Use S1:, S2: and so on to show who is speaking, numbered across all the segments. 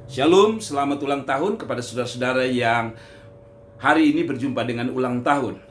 S1: Shalom, selamat ulang tahun kepada saudara-saudara yang hari ini berjumpa dengan ulang tahun.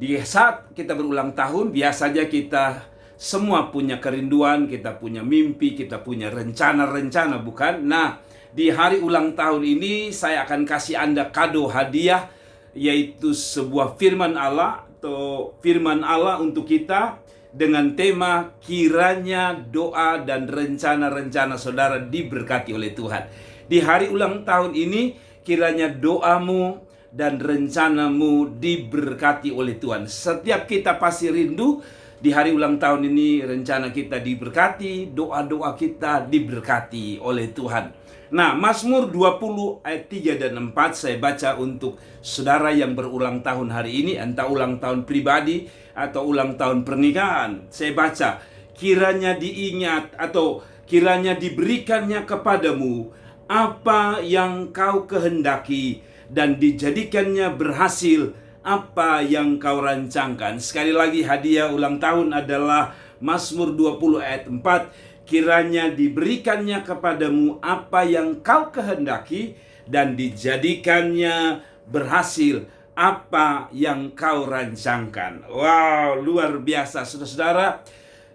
S1: Di saat kita berulang tahun, biasanya kita semua punya kerinduan, kita punya mimpi, kita punya rencana-rencana, bukan? Nah, di hari ulang tahun ini saya akan kasih Anda kado hadiah, yaitu sebuah firman Allah atau firman Allah untuk kita dengan tema kiranya doa dan rencana-rencana saudara diberkati oleh Tuhan. Di hari ulang tahun ini, kiranya doamu dan rencanamu diberkati oleh Tuhan. Setiap kita pasti rindu di hari ulang tahun ini, rencana kita diberkati, doa-doa kita diberkati oleh Tuhan. Nah, Mazmur 20 ayat 3 dan 4 saya baca untuk saudara yang berulang tahun hari ini, entah ulang tahun pribadi atau ulang tahun pernikahan. Saya baca, kiranya diingat atau kiranya diberikannya kepadamu apa yang kau kehendaki dan dijadikannya berhasil apa yang kau rancangkan. Sekali lagi, hadiah ulang tahun adalah Mazmur 20 ayat 4. Kiranya diberikannya kepadamu apa yang kau kehendaki dan dijadikannya berhasil apa yang kau rancangkan. Wow, luar biasa saudara-saudara.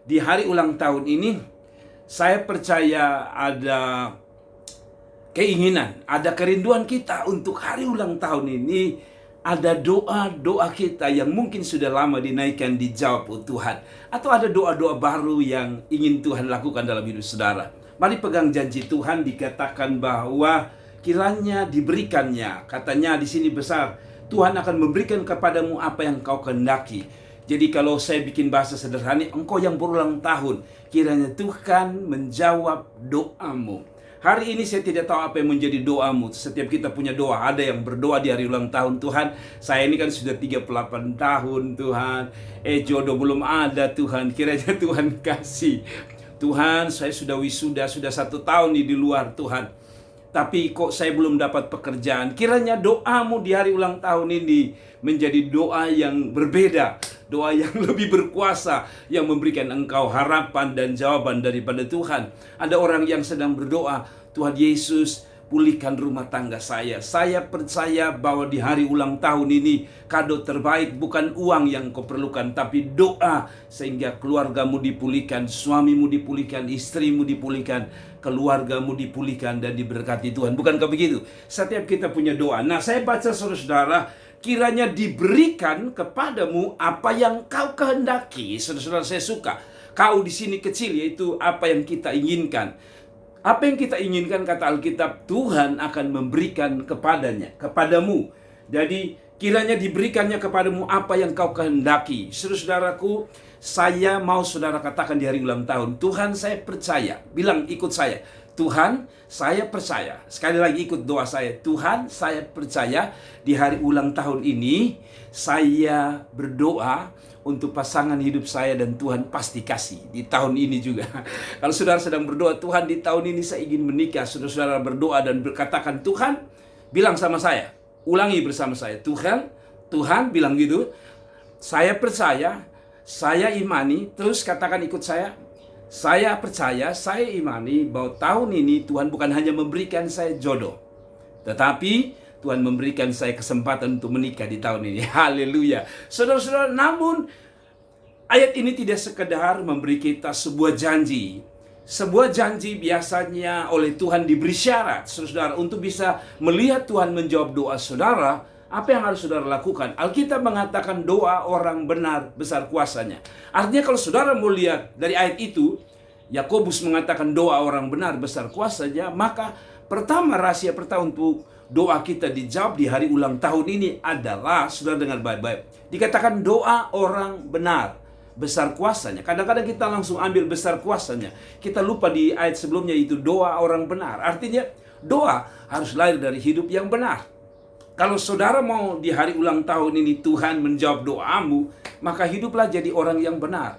S1: Di hari ulang tahun ini, saya percaya ada keinginan, ada kerinduan kita untuk hari ulang tahun ini. Ada doa-doa kita yang mungkin sudah lama dinaikkan, dijawab oleh Tuhan. Atau ada doa-doa baru yang ingin Tuhan lakukan dalam hidup saudara. Mari pegang janji Tuhan, dikatakan bahwa kiranya diberikannya. Katanya di sini besar, Tuhan akan memberikan kepadamu apa yang kau kehendaki. Jadi kalau saya bikin bahasa sederhana, engkau yang berulang tahun, kiranya Tuhan menjawab doamu. Hari ini saya tidak tahu apa yang menjadi doamu. Setiap kita punya doa. Ada yang berdoa di hari ulang tahun, Tuhan, saya ini kan sudah 38 tahun, Tuhan. Jodoh belum ada, Tuhan. Kiranya Tuhan kasih. Tuhan, saya sudah wisuda, sudah 1 tahun di luar, Tuhan. Tapi kok saya belum dapat pekerjaan. Kiranya doamu di hari ulang tahun ini menjadi doa yang berbeda. Doa yang lebih berkuasa, yang memberikan engkau harapan dan jawaban daripada Tuhan. Ada orang yang sedang berdoa, Tuhan Yesus, pulihkan rumah tangga saya. Saya percaya bahwa di hari ulang tahun ini, kado terbaik bukan uang yang kau perlukan, tapi doa, sehingga keluargamu dipulihkan, suamimu dipulihkan, istrimu dipulihkan, keluargamu dipulihkan dan diberkati Tuhan. Bukankah begitu? Setiap kita punya doa. Nah, saya baca saudara-saudara, kiranya diberikan kepadamu apa yang kau kehendaki. Saudara-saudara, saya suka. Kau di sini kecil, yaitu apa yang kita inginkan. Apa yang kita inginkan, kata Alkitab, Tuhan akan memberikan kepadamu. Jadi, kiranya diberikannya kepadamu apa yang kau kehendaki. Saudara-saudaraku, saya mau saudara katakan di hari ulang tahun, Tuhan, saya percaya. Bilang, ikut saya. Tuhan, saya percaya. Sekali lagi ikut doa saya. Tuhan, saya percaya di hari ulang tahun ini saya berdoa untuk pasangan hidup saya dan Tuhan pasti kasih di tahun ini juga. Kalau saudara sedang berdoa, Tuhan, di tahun ini saya ingin menikah. Saudara-saudara berdoa dan berkatakan, Tuhan, bilang sama saya. Ulangi bersama saya. Tuhan bilang gitu. Saya percaya, saya imani. Terus katakan ikut saya. Saya percaya, saya imani bahwa tahun ini Tuhan bukan hanya memberikan saya jodoh, tetapi Tuhan memberikan saya kesempatan untuk menikah di tahun ini. Haleluya. Saudara-saudara, namun ayat ini tidak sekedar memberi kita sebuah janji. Sebuah janji biasanya oleh Tuhan diberi syarat, saudara, untuk bisa melihat Tuhan menjawab doa saudara. Apa yang harus saudara lakukan? Alkitab mengatakan doa orang benar besar kuasanya. Artinya kalau saudara mau lihat dari ayat itu, Yakobus mengatakan doa orang benar besar kuasanya, maka pertama, rahasia pertama untuk doa kita dijawab di hari ulang tahun ini adalah, saudara dengar baik-baik, dikatakan doa orang benar besar kuasanya. Kadang-kadang kita langsung ambil besar kuasanya. Kita lupa di ayat sebelumnya itu doa orang benar. Artinya doa harus lahir dari hidup yang benar. Kalau saudara mau di hari ulang tahun ini Tuhan menjawab doamu, maka hiduplah jadi orang yang benar.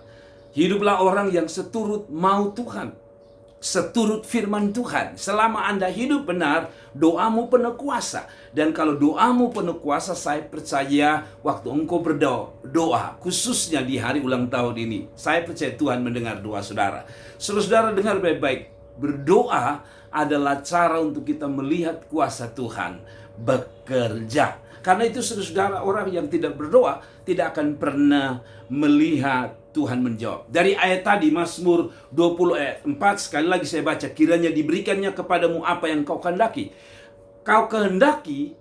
S1: Hiduplah orang yang seturut mau Tuhan, seturut firman Tuhan. Selama Anda hidup benar, doamu penuh kuasa. Dan kalau doamu penuh kuasa, saya percaya waktu engkau berdoa, khususnya di hari ulang tahun ini, saya percaya Tuhan mendengar doa saudara. Saudara dengar baik-baik, berdoa adalah cara untuk kita melihat kuasa Tuhan bekerja. Karena itu saudara, orang yang tidak berdoa tidak akan pernah melihat Tuhan menjawab. Dari ayat tadi, Mazmur 20 ayat 4, sekali lagi saya baca, kiranya diberikannya kepadamu apa yang kau kehendaki. Kau kehendaki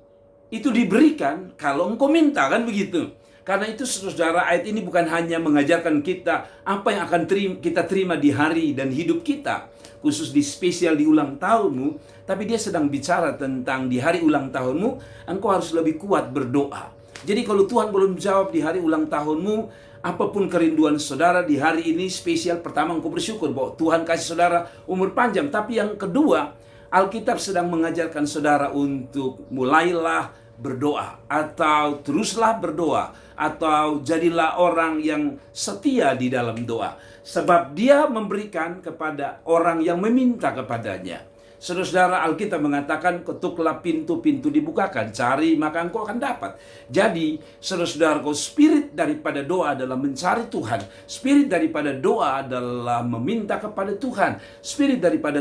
S1: itu diberikan kalau engkau minta, kan begitu. Karena itu saudara, ayat ini bukan hanya mengajarkan kita apa yang akan kita terima di hari dan hidup kita, khusus di spesial di ulang tahunmu, tapi dia sedang bicara tentang di hari ulang tahunmu, engkau harus lebih kuat berdoa. Jadi kalau Tuhan belum jawab di hari ulang tahunmu, apapun kerinduan saudara di hari ini spesial, pertama engkau bersyukur bahwa Tuhan kasih saudara umur panjang. Tapi yang kedua, Alkitab sedang mengajarkan saudara untuk mulailah berdoa, atau teruslah berdoa, atau jadilah orang yang setia di dalam doa. Sebab dia memberikan kepada orang yang meminta kepadanya. Saudara-saudara, Alkitab mengatakan ketuklah pintu-pintu dibukakan, cari maka engkau akan dapat. Jadi saudara-saudara, spirit daripada doa adalah mencari Tuhan. Spirit daripada doa adalah meminta kepada Tuhan. Spirit daripada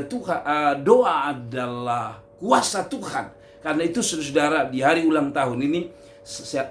S1: doa adalah kuasa Tuhan. Karena itu saudara-saudara, di hari ulang tahun ini,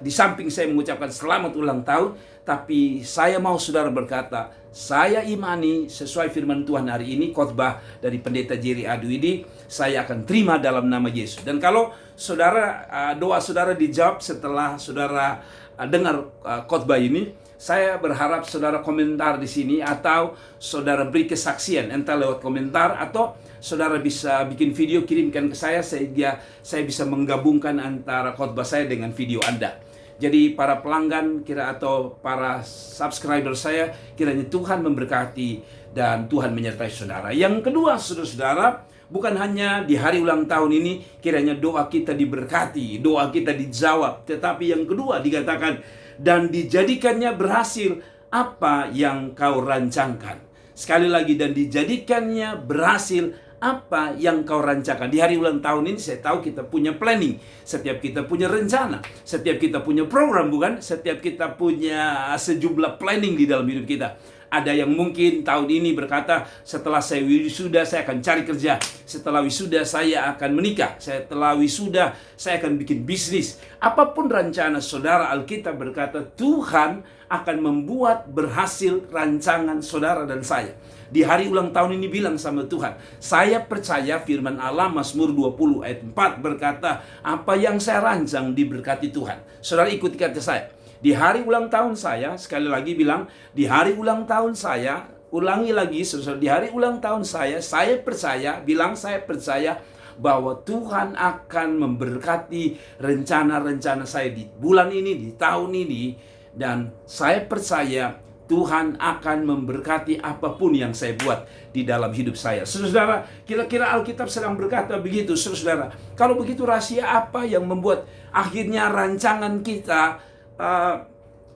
S1: di samping saya mengucapkan selamat ulang tahun, tapi saya mau saudara berkata, saya imani sesuai firman Tuhan hari ini, khotbah dari Pendeta Jerry Adu ini, saya akan terima dalam nama Yesus. Dan kalau saudara, doa saudara dijawab setelah saudara dengar khotbah ini, saya berharap saudara komentar di sini, atau saudara beri kesaksian, entah lewat komentar, atau saudara bisa bikin video, kirimkan ke saya, sehingga saya bisa menggabungkan antara khotbah saya dengan video Anda. Jadi para pelanggan atau para subscriber saya, kiranya Tuhan memberkati dan Tuhan menyertai saudara. Yang kedua, saudara-saudara, bukan hanya di hari ulang tahun ini kiranya doa kita diberkati, doa kita dijawab, tetapi yang kedua dikatakan, dan dijadikannya berhasil apa yang kau rancangkan. Sekali lagi, dan dijadikannya berhasil apa yang kau rancangkan. Di hari ulang tahun ini saya tahu kita punya planning, setiap kita punya rencana, setiap kita punya program, bukan? Setiap kita punya sejumlah planning di dalam hidup kita. Ada yang mungkin tahun ini berkata, setelah saya wisuda saya akan cari kerja, setelah wisuda saya akan menikah, setelah wisuda saya akan bikin bisnis. Apapun rencana saudara, Alkitab berkata Tuhan akan membuat berhasil rancangan saudara dan saya. Di hari ulang tahun ini bilang sama Tuhan, saya percaya firman Allah Mazmur 20 ayat 4 berkata, apa yang saya rancang diberkati Tuhan. Saudara ikuti kata saya. Di hari ulang tahun saya, sekali lagi bilang, di hari ulang tahun saya, ulangi lagi, saudara, di hari ulang tahun saya percaya, bilang saya percaya bahwa Tuhan akan memberkati rencana-rencana saya di bulan ini, di tahun ini, dan saya percaya Tuhan akan memberkati apapun yang saya buat di dalam hidup saya. Saudara, kira-kira Alkitab sedang berkata begitu, saudara. Kalau begitu, rahasia apa yang membuat akhirnya rancangan kita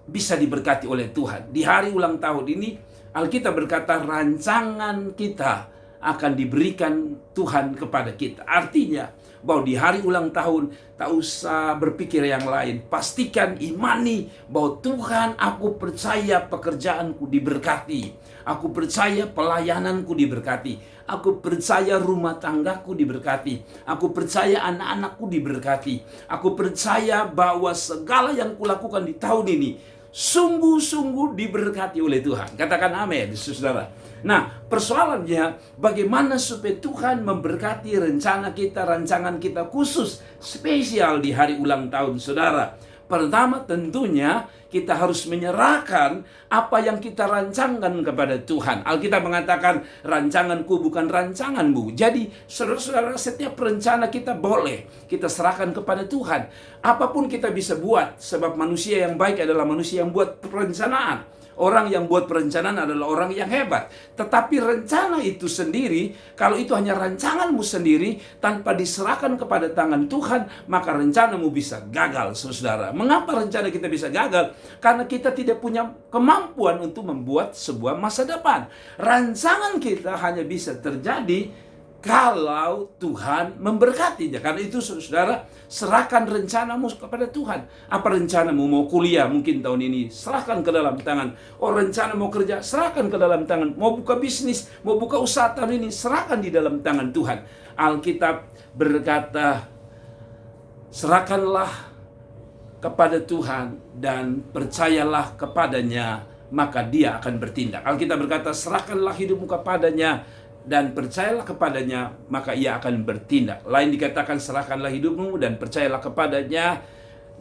S1: bisa diberkati oleh Tuhan? Di hari ulang tahun ini, Alkitab berkata rancangan kita akan diberikan Tuhan kepada kita. Artinya bahwa di hari ulang tahun tak usah berpikir yang lain. Pastikan imani bahwa Tuhan, aku percaya pekerjaanku diberkati. Aku percaya pelayananku diberkati. Aku percaya rumah tanggaku diberkati. Aku percaya anak-anakku diberkati. Aku percaya bahwa segala yang kulakukan di tahun ini sungguh-sungguh diberkati oleh Tuhan. Katakan amin, saudara. Nah, persoalannya bagaimana supaya Tuhan memberkati rencana kita, rancangan kita khusus spesial di hari ulang tahun saudara. Pertama tentunya kita harus menyerahkan apa yang kita rancangkan kepada Tuhan. Alkitab mengatakan rancanganku bukan rancanganmu. Jadi saudara-saudara, setiap rencana kita boleh kita serahkan kepada Tuhan. Apapun kita bisa buat, sebab manusia yang baik adalah manusia yang buat perencanaan. Orang yang buat perencanaan adalah orang yang hebat. Tetapi rencana itu sendiri, kalau itu hanya rancanganmu sendiri, tanpa diserahkan kepada tangan Tuhan, maka rencanamu bisa gagal, saudara. Mengapa rencana kita bisa gagal? Karena kita tidak punya kemampuan untuk membuat sebuah masa depan. Rancangan kita hanya bisa terjadi kalau Tuhan memberkatinya. Karena itu saudara, serahkan rencanamu kepada Tuhan. Apa rencanamu? Mau kuliah mungkin tahun ini, serahkan ke dalam tangan. Oh, rencana mau kerja, serahkan ke dalam tangan. Mau buka bisnis, mau buka usaha tahun ini, serahkan di dalam tangan Tuhan. Alkitab berkata, serahkanlah kepada Tuhan dan percayalah kepadanya, maka Dia akan bertindak. Alkitab berkata, serahkanlah hidupmu kepadanya dan percayalah kepadanya, maka Ia akan bertindak. Lain dikatakan, serahkanlah hidupmu dan percayalah kepadanya,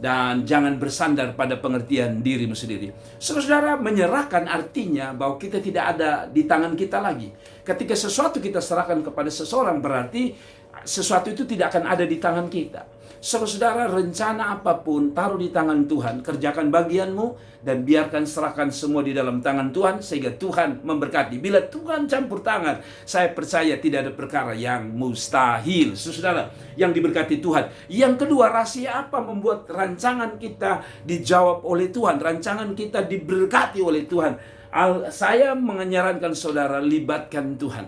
S1: dan jangan bersandar pada pengertian dirimu sendiri. Saudara, menyerahkan artinya bahwa kita tidak ada di tangan kita lagi. Ketika sesuatu kita serahkan kepada seseorang, berarti sesuatu itu tidak akan ada di tangan kita. Saudara, rencana apapun taruh di tangan Tuhan. Kerjakan bagianmu dan biarkan serahkan semua di dalam tangan Tuhan, sehingga Tuhan memberkati. Bila Tuhan campur tangan, saya percaya tidak ada perkara yang mustahil. Saudara, yang diberkati Tuhan. Yang kedua, rahasia apa membuat rancangan kita dijawab oleh Tuhan, rancangan kita diberkati oleh Tuhan? Saya menyarankan saudara, libatkan Tuhan.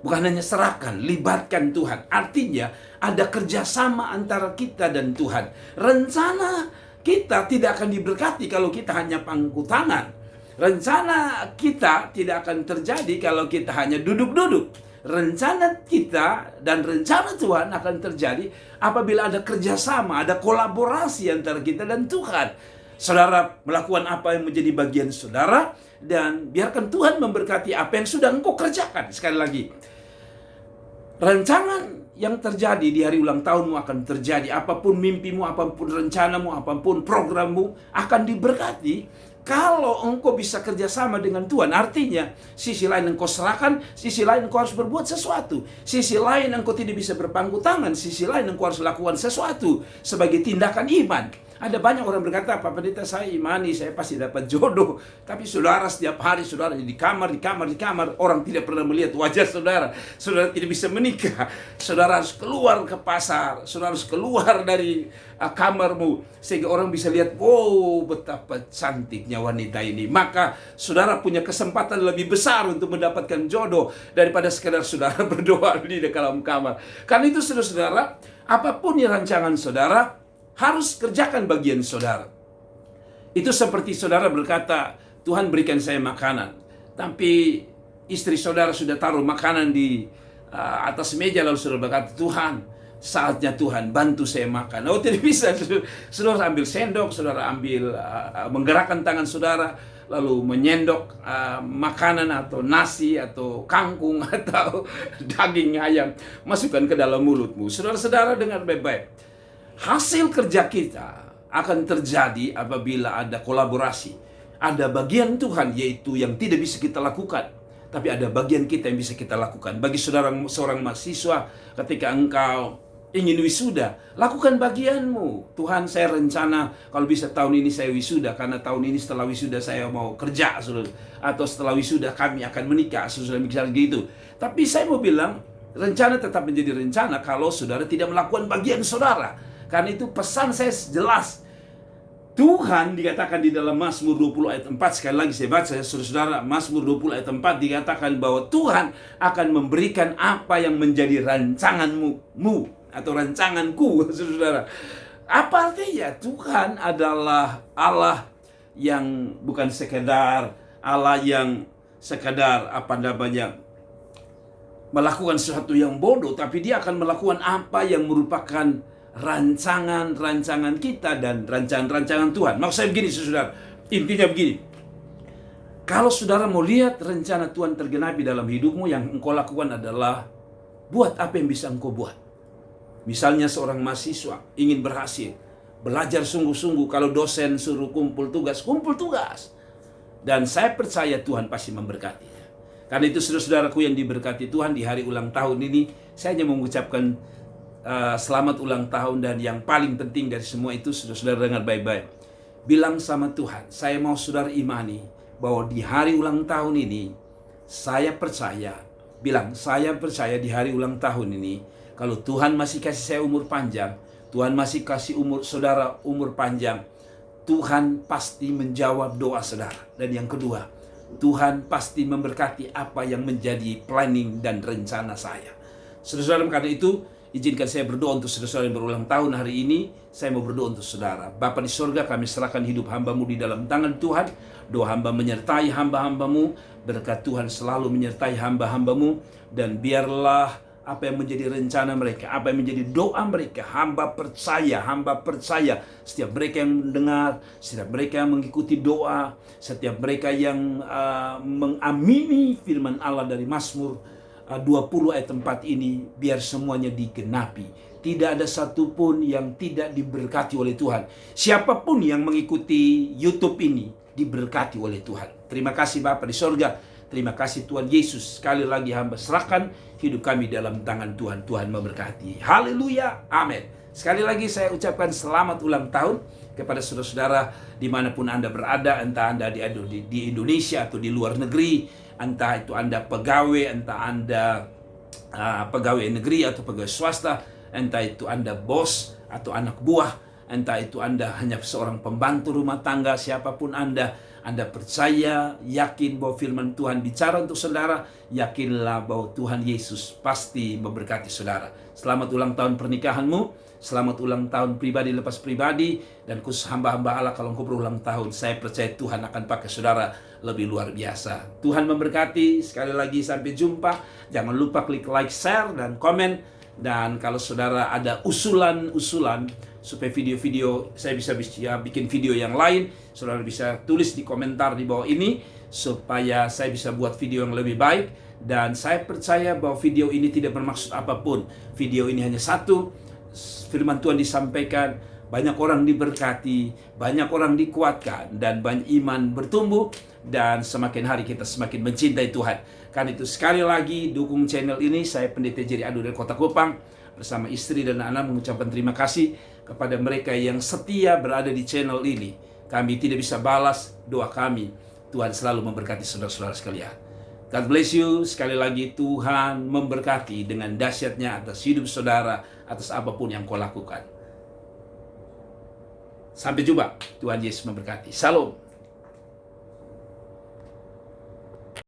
S1: Bukan hanya serahkan, libatkan Tuhan. Artinya ada kerjasama antara kita dan Tuhan. Rencana kita tidak akan diberkati kalau kita hanya pangku tangan. Rencana kita tidak akan terjadi kalau kita hanya duduk-duduk. Rencana kita dan rencana Tuhan akan terjadi apabila ada kerjasama, ada kolaborasi antara kita dan Tuhan. Saudara melakukan apa yang menjadi bagian saudara, dan biarkan Tuhan memberkati apa yang sudah engkau kerjakan. Sekali lagi, rancangan yang terjadi di hari ulang tahunmu akan terjadi. Apapun mimpimu, apapun rencanamu, apapun programmu akan diberkati kalau engkau bisa kerjasama dengan Tuhan. Artinya, sisi lain engkau serahkan, sisi lain engkau harus berbuat sesuatu. Sisi lain engkau tidak bisa berpangku tangan, sisi lain engkau harus lakukan sesuatu sebagai tindakan iman. Ada banyak orang berkata, Pak Pendeta, saya imani, saya pasti dapat jodoh. Tapi saudara, setiap hari saudara di kamar, orang tidak pernah melihat wajah saudara. Saudara tidak bisa menikah. Saudara harus keluar ke pasar. Saudara harus keluar dari kamarmu, sehingga orang bisa lihat, wow, betapa cantiknya wanita ini. Maka saudara punya kesempatan lebih besar untuk mendapatkan jodoh daripada sekadar saudara berdoa di dalam kamar. Karena itu saudara, apapun yang rancangan saudara, harus kerjakan bagian saudara. Itu seperti saudara berkata, Tuhan berikan saya makanan, tapi istri saudara sudah taruh makanan di atas meja, lalu saudara berkata, Tuhan, saatnya Tuhan bantu saya makan. Oh, tidak bisa. Saudara ambil sendok, saudara ambil menggerakkan tangan saudara, lalu menyendok makanan atau nasi atau kangkung atau daging ayam, masukkan ke dalam mulutmu. Saudara-saudara, dengar baik-baik. Hasil kerja kita akan terjadi apabila ada kolaborasi. Ada bagian Tuhan, yaitu yang tidak bisa kita lakukan, tapi ada bagian kita yang bisa kita lakukan. Bagi seorang mahasiswa, ketika engkau ingin wisuda, lakukan bagianmu. Tuhan, saya rencana kalau bisa tahun ini saya wisuda, karena tahun ini setelah wisuda saya mau kerja, saudara. Atau setelah wisuda kami akan menikah, saudara, misalnya gitu. Tapi saya mau bilang, rencana tetap menjadi rencana kalau saudara tidak melakukan bagian saudara. Karena itu pesan saya jelas. Tuhan dikatakan di dalam Mazmur 20 ayat 4, sekali lagi saya baca, saudara, Mazmur 20 ayat 4 dikatakan bahwa Tuhan akan memberikan apa yang menjadi rancanganmu atau rancanganku, saudara. Apa artinya? Tuhan adalah Allah yang bukan sekedar Allah yang sekedar melakukan sesuatu yang bodoh, tapi Dia akan melakukan apa yang merupakan rancangan-rancangan kita dan rancangan-rancangan Tuhan. Maksud saya begini, saudara, intinya begini. Kalau saudara mau lihat rencana Tuhan tergenapi dalam hidupmu, yang engkau lakukan adalah buat apa yang bisa engkau buat. Misalnya seorang mahasiswa ingin berhasil, belajar sungguh-sungguh. Kalau dosen suruh kumpul tugas, kumpul tugas. Dan saya percaya Tuhan pasti memberkati. Karena itu saudara-saudaraku yang diberkati Tuhan, di hari ulang tahun ini, saya hanya mengucapkan selamat ulang tahun. Dan yang paling penting dari semua itu, saudara-saudara dengar baik-baik. Bilang sama Tuhan, saya mau saudara imani bahwa di hari ulang tahun ini, saya percaya, bilang, saya percaya di hari ulang tahun ini, kalau Tuhan masih kasih saya umur panjang, Tuhan masih kasih saudara umur panjang, Tuhan pasti menjawab doa saudara. Dan yang kedua, Tuhan pasti memberkati apa yang menjadi planning dan rencana saya. Saudara-saudara, karena itu, izinkan saya berdoa untuk saudara-saudara yang berulang tahun hari ini. Saya mau berdoa untuk saudara. Bapa di surga, kami serahkan hidup hamba-Mu di dalam tangan Tuhan. Doa hamba menyertai hamba-hamba-Mu. Berkat Tuhan selalu menyertai hamba-hamba-Mu. Dan biarlah apa yang menjadi rencana mereka, apa yang menjadi doa mereka. Hamba percaya setiap mereka yang mendengar, setiap mereka yang mengikuti doa, setiap mereka yang mengamini firman Allah dari Mazmur 20 ayat 4 ini, biar semuanya digenapi. Tidak ada satupun yang tidak diberkati oleh Tuhan. Siapapun yang mengikuti YouTube ini diberkati oleh Tuhan. Terima kasih Bapa di sorga. Terima kasih Tuhan Yesus. Sekali lagi hamba serahkan hidup kami dalam tangan Tuhan. Tuhan memberkati. Haleluya. Amin. Sekali lagi saya ucapkan selamat ulang tahun kepada saudara-saudara dimanapun Anda berada. Entah Anda di Indonesia atau di luar negeri. Entah itu Anda pegawai, entah Anda pegawai negeri atau pegawai swasta. Entah itu Anda bos atau anak buah. Entah itu Anda hanya seorang pembantu rumah tangga. Siapapun Anda percaya, yakin bahwa firman Tuhan bicara untuk saudara, yakinlah bahwa Tuhan Yesus pasti memberkati saudara. Selamat ulang tahun pernikahanmu, selamat ulang tahun pribadi lepas pribadi, dan khusus hamba-hamba Allah kalau engkau berulang tahun, saya percaya Tuhan akan pakai saudara lebih luar biasa. Tuhan memberkati, sekali lagi sampai jumpa. Jangan lupa klik like, share, dan komen. Dan kalau saudara ada usulan supaya video-video saya bisa bikin video yang lain, saudara bisa tulis di komentar di bawah ini supaya saya bisa buat video yang lebih baik. Dan saya percaya bahwa video ini tidak bermaksud apapun. Video ini hanya satu, firman Tuhan disampaikan, banyak orang diberkati, banyak orang dikuatkan, dan banyak iman bertumbuh, dan semakin hari kita semakin mencintai Tuhan. Karena itu sekali lagi dukung channel ini. Saya Pendeta Jerry Ado dari Kota Kupang bersama istri dan anak mengucapkan terima kasih kepada mereka yang setia berada di channel ini. Kami tidak bisa balas doa kami. Tuhan selalu memberkati saudara-saudara sekalian. God bless you. Sekali lagi Tuhan memberkati dengan dahsyatnya atas hidup saudara, atas apapun yang kau lakukan. Sampai jumpa. Tuhan Yesus memberkati. Salam.